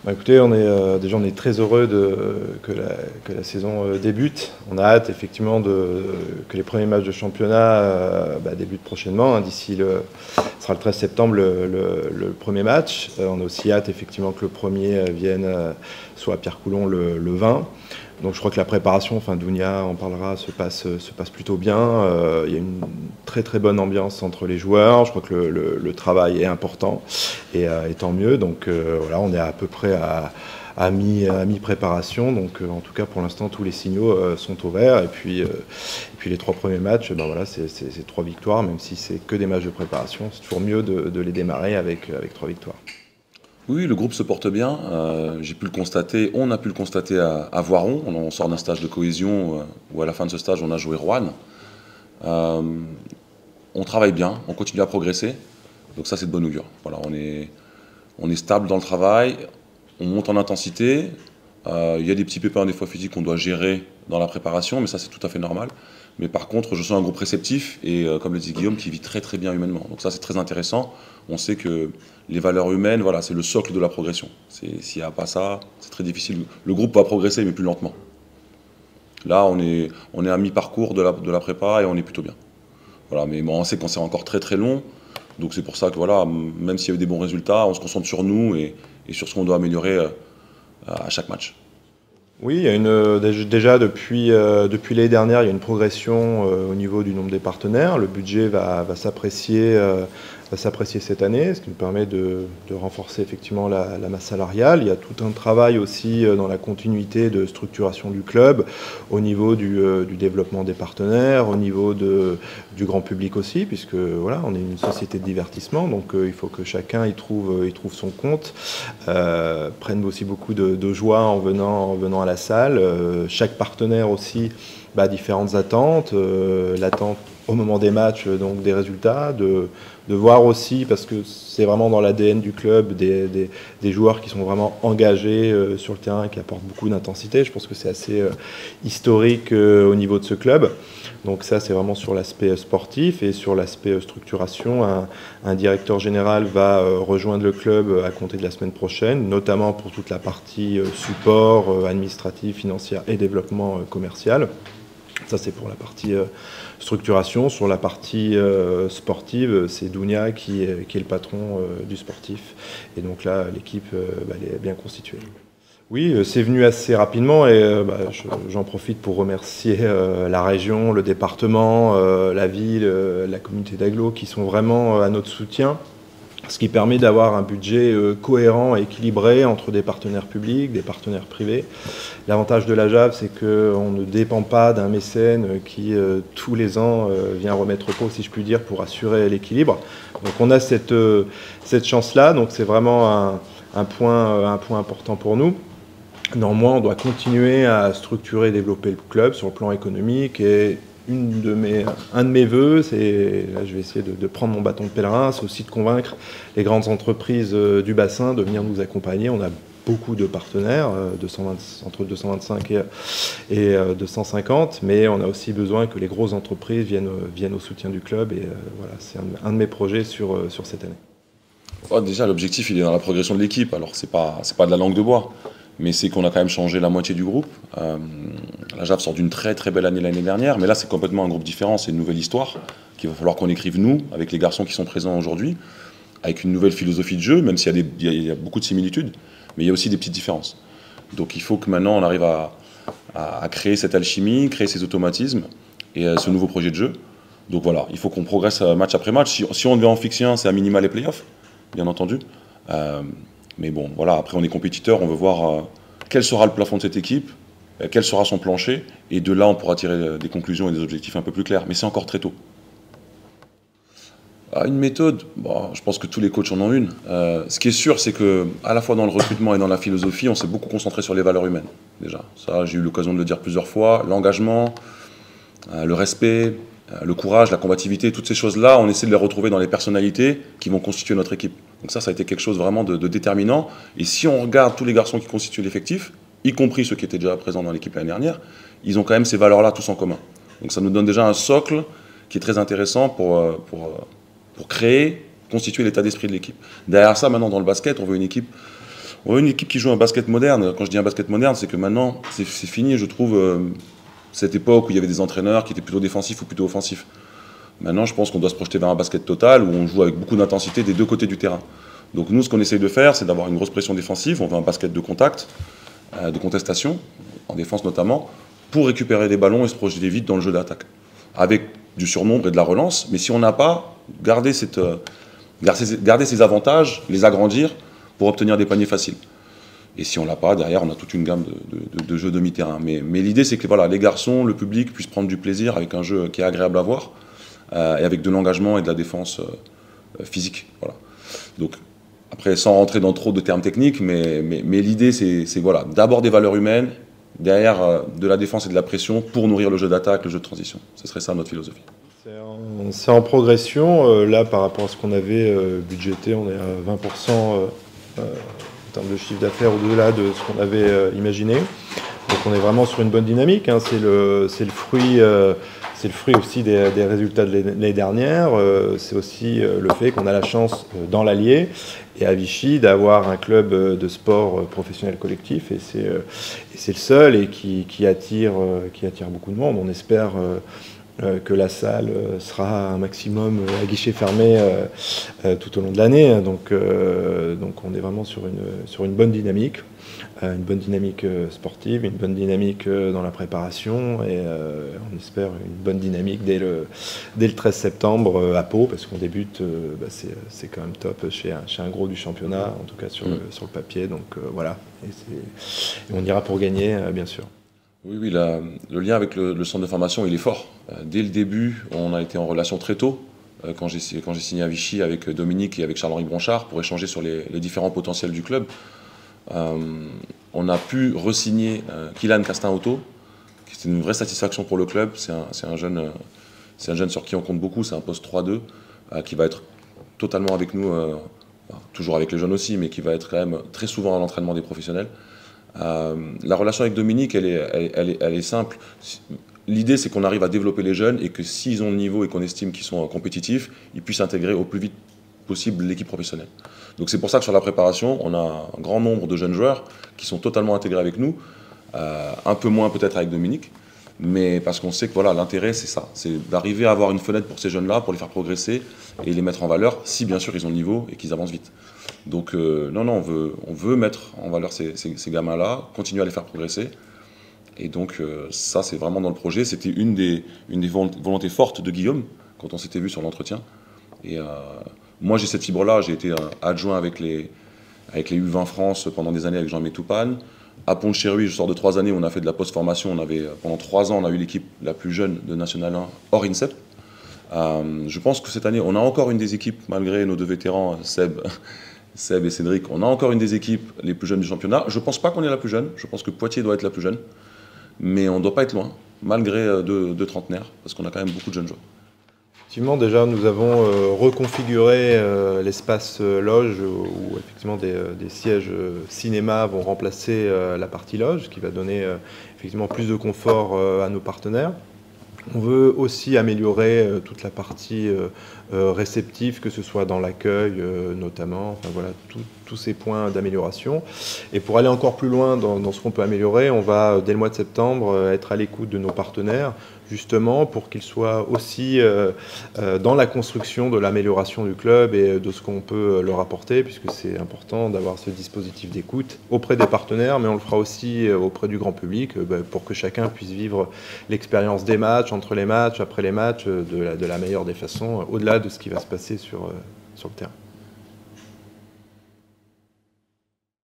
Bah, écoutez, déjà on est très heureux que la saison débute. On a hâte effectivement que les premiers matchs de championnat débutent prochainement, hein. Ce sera le 13 septembre le premier match. On a aussi hâte effectivement que le premier vienne soit à Pierre-Coulon le 20. Donc je crois que la préparation, enfin Dounia en parlera, se passe plutôt bien. Il y a une très très bonne ambiance entre les joueurs. Je crois que le travail est important et tant mieux. Donc voilà, on est à peu près à mi-préparation. Donc en tout cas pour l'instant tous les signaux sont au vert. Et puis les 3 premiers matchs, ben voilà, c'est 3 victoires, même si c'est que des matchs de préparation. C'est toujours mieux de les démarrer avec 3 victoires. Oui, le groupe se porte bien. J'ai pu le constater, on a pu le constater à Voiron. On sort d'un stage de cohésion où à la fin de ce stage, on a joué Roanne. Euh, on travaille bien, on continue à progresser. Donc ça, c'est de bonne augure. Voilà, on est stable dans le travail, on monte en intensité. Il y a des petits pépins des fois physiques qu'on doit gérer dans la préparation, mais ça, c'est tout à fait normal. Mais par contre, je sens un groupe réceptif et, comme le dit Guillaume, qui vit très très bien humainement. Donc ça, c'est très intéressant. On sait que les valeurs humaines, voilà, c'est le socle de la progression. S'il n'y a pas ça, c'est très difficile. Le groupe va progresser, mais plus lentement. Là, on est à mi-parcours de la prépa et on est plutôt bien. Voilà, mais bon, on sait qu'on c'est encore très très long. Donc c'est pour ça que voilà, même s'il y a eu des bons résultats, on se concentre sur nous et sur ce qu'on doit améliorer à chaque match. Oui, il y a déjà depuis l'année dernière, il y a une progression au niveau du nombre des partenaires. Le budget va s'apprécier cette année, ce qui nous permet de renforcer effectivement la masse salariale. Il y a tout un travail aussi dans la continuité de structuration du club, au niveau du développement des partenaires, au niveau du grand public aussi, puisque voilà, on est une société de divertissement, donc il faut que chacun y trouve son compte, prenne aussi beaucoup de joie en venant à la salle. Chaque partenaire aussi a différentes attentes, l'attente au moment des matchs, donc des résultats, de voir aussi, parce que c'est vraiment dans l'ADN du club, des joueurs qui sont vraiment engagés sur le terrain, qui apportent beaucoup d'intensité. Je pense que c'est assez historique au niveau de ce club. Donc ça, c'est vraiment sur l'aspect sportif, et sur l'aspect structuration. Un directeur général va rejoindre le club à compter de la semaine prochaine, notamment pour toute la partie support, administratif, financière et développement commercial. Ça, c'est pour la partie structuration. Sur la partie sportive, c'est Dounia qui est le patron du sportif. Et donc là, l'équipe elle est bien constituée. Oui, c'est venu assez rapidement, et j'en profite pour remercier la région, le département, la ville, la communauté d'Aglo, qui sont vraiment à notre soutien. Ce qui permet d'avoir un budget cohérent et équilibré entre des partenaires publics, des partenaires privés. L'avantage de la JAV, c'est qu'on ne dépend pas d'un mécène qui, tous les ans, vient remettre au pot, si je puis dire, pour assurer l'équilibre. Donc on a cette chance-là, donc c'est vraiment un point important pour nous. Néanmoins, on doit continuer à structurer et développer le club sur le plan économique, et un de mes vœux, là je vais essayer de prendre mon bâton de pèlerin, c'est aussi de convaincre les grandes entreprises du bassin de venir nous accompagner. On a beaucoup de partenaires, entre 225 et 250, mais on a aussi besoin que les grosses entreprises viennent au soutien du club, et voilà, c'est un de mes projets sur cette année. Oh, déjà, l'objectif, il est dans la progression de l'équipe. Alors, c'est pas de la langue de bois, mais c'est qu'on a quand même changé la moitié du groupe. La JAV sort d'une très très belle année l'année dernière, mais là, c'est complètement un groupe différent. C'est une nouvelle histoire qu'il va falloir qu'on écrive, nous, avec les garçons qui sont présents aujourd'hui, avec une nouvelle philosophie de jeu, même s'il y a beaucoup de similitudes, mais il y a aussi des petites différences. Donc, il faut que maintenant, on arrive à créer cette alchimie, créer ces automatismes et ce nouveau projet de jeu. Donc voilà, il faut qu'on progresse match après match. Si on devait en fixer un, c'est à minima les playoffs, bien entendu. Mais bon, voilà, après on est compétiteur, on veut voir quel sera le plafond de cette équipe, quel sera son plancher, et de là on pourra tirer des conclusions et des objectifs un peu plus clairs. Mais c'est encore très tôt. Une méthode, bon, je pense que tous les coachs en ont une. Ce qui est sûr, c'est que à la fois dans le recrutement et dans la philosophie, on s'est beaucoup concentré sur les valeurs humaines, déjà. Ça, j'ai eu l'occasion de le dire plusieurs fois. L'engagement, le respect, le courage, la combativité, toutes ces choses-là, on essaie de les retrouver dans les personnalités qui vont constituer notre équipe. Donc ça a été quelque chose vraiment de déterminant. Et si on regarde tous les garçons qui constituent l'effectif, y compris ceux qui étaient déjà présents dans l'équipe l'année dernière, ils ont quand même ces valeurs-là tous en commun. Donc ça nous donne déjà un socle qui est très intéressant pour créer, constituer l'état d'esprit de l'équipe. Derrière ça, maintenant dans le basket, on veut une équipe Une équipe qui joue un basket moderne, quand je dis un basket moderne, c'est que maintenant, c'est fini, je trouve, cette époque où il y avait des entraîneurs qui étaient plutôt défensifs ou plutôt offensifs. Maintenant, je pense qu'on doit se projeter vers un basket total où on joue avec beaucoup d'intensité des deux côtés du terrain. Donc nous, ce qu'on essaye de faire, c'est d'avoir une grosse pression défensive. On veut un basket de contact, de contestation, en défense notamment, pour récupérer des ballons et se projeter vite dans le jeu d'attaque. Avec du surnombre et de la relance, mais si on n'a pas, garder ces avantages, les agrandir pour obtenir des paniers faciles. Et si on l'a pas, derrière, on a toute une gamme de jeux demi-terrain. Mais l'idée, c'est que voilà, les garçons, le public puissent prendre du plaisir avec un jeu qui est agréable à voir, et avec de l'engagement et de la défense physique. Voilà. Donc, après, sans rentrer dans trop de termes techniques, mais l'idée, c'est voilà, d'abord des valeurs humaines, derrière de la défense et de la pression pour nourrir le jeu d'attaque, le jeu de transition. Ce serait ça notre philosophie. C'est en progression. Là, par rapport à ce qu'on avait budgété, on est à 20% en termes de chiffre d'affaires au-delà de ce qu'on avait imaginé. Donc on est vraiment sur une bonne dynamique. Hein. C'est le fruit aussi des résultats de l'année dernière. C'est aussi le fait qu'on a la chance dans l'Allier et à Vichy d'avoir un club de sport professionnel collectif. Et c'est le seul et qui attire beaucoup de monde. On espère que la salle sera un maximum à guichet fermé tout au long de l'année. Donc on est vraiment sur une bonne dynamique. Une bonne dynamique sportive, une bonne dynamique dans la préparation et on espère une bonne dynamique dès le 13 septembre à Pau parce qu'on débute, c'est quand même top chez un gros du championnat, en tout cas sur le papier. Donc voilà, et on ira pour gagner bien sûr. Oui, le lien avec le centre de formation, il est fort. Dès le début, on a été en relation très tôt, quand j'ai signé à Vichy avec Dominique et avec Charles-Henri Bronchard pour échanger sur les différents potentiels du club. On a pu re-signer Kylian Castin-Otto, qui était une vraie satisfaction pour le club. C'est un jeune sur qui on compte beaucoup, c'est un poste 3-2, qui va être totalement avec nous, toujours avec les jeunes aussi, mais qui va être quand même très souvent à l'entraînement des professionnels. La relation avec Dominique, elle est simple. L'idée, c'est qu'on arrive à développer les jeunes et que s'ils ont le niveau et qu'on estime qu'ils sont compétitifs, ils puissent intégrer au plus vite possible l'équipe professionnelle. Donc c'est pour ça que sur la préparation, on a un grand nombre de jeunes joueurs qui sont totalement intégrés avec nous, un peu moins peut-être avec Dominique, mais parce qu'on sait que voilà, l'intérêt c'est ça, c'est d'arriver à avoir une fenêtre pour ces jeunes-là, pour les faire progresser et les mettre en valeur, si bien sûr ils ont le niveau et qu'ils avancent vite. Donc non, on veut mettre en valeur ces gamins-là, continuer à les faire progresser. Et donc ça c'est vraiment dans le projet, c'était une des volontés fortes de Guillaume quand on s'était vu sur l'entretien. Et moi j'ai cette fibre-là, j'ai été adjoint avec les U20 France pendant des années avec Jean-Aimé Toupane. À Pont-de-Chéruy, je sors de 3 années où on a fait de la post-formation, pendant 3 ans on a eu l'équipe la plus jeune de National 1 hors INSEP. Je pense que cette année on a encore une des équipes, malgré nos deux vétérans, Seb et Cédric, on a encore une des équipes les plus jeunes du championnat. Je ne pense pas qu'on est la plus jeune, je pense que Poitiers doit être la plus jeune, mais on ne doit pas être loin, malgré deux trentenaires, parce qu'on a quand même beaucoup de jeunes joueurs. Effectivement, déjà, nous avons reconfiguré l'espace loge où effectivement des sièges cinéma vont remplacer la partie loge, ce qui va donner effectivement plus de confort à nos partenaires. On veut aussi améliorer toute la partie réceptive, que ce soit dans l'accueil notamment, enfin voilà, tous ces points d'amélioration. Et pour aller encore plus loin dans ce qu'on peut améliorer, on va dès le mois de septembre être à l'écoute de nos partenaires, justement pour qu'ils soient aussi dans la construction de l'amélioration du club et de ce qu'on peut leur apporter, puisque c'est important d'avoir ce dispositif d'écoute auprès des partenaires, mais on le fera aussi auprès du grand public, pour que chacun puisse vivre l'expérience des matchs, entre les matchs, après les matchs, de la meilleure des façons, au-delà de ce qui va se passer sur le terrain.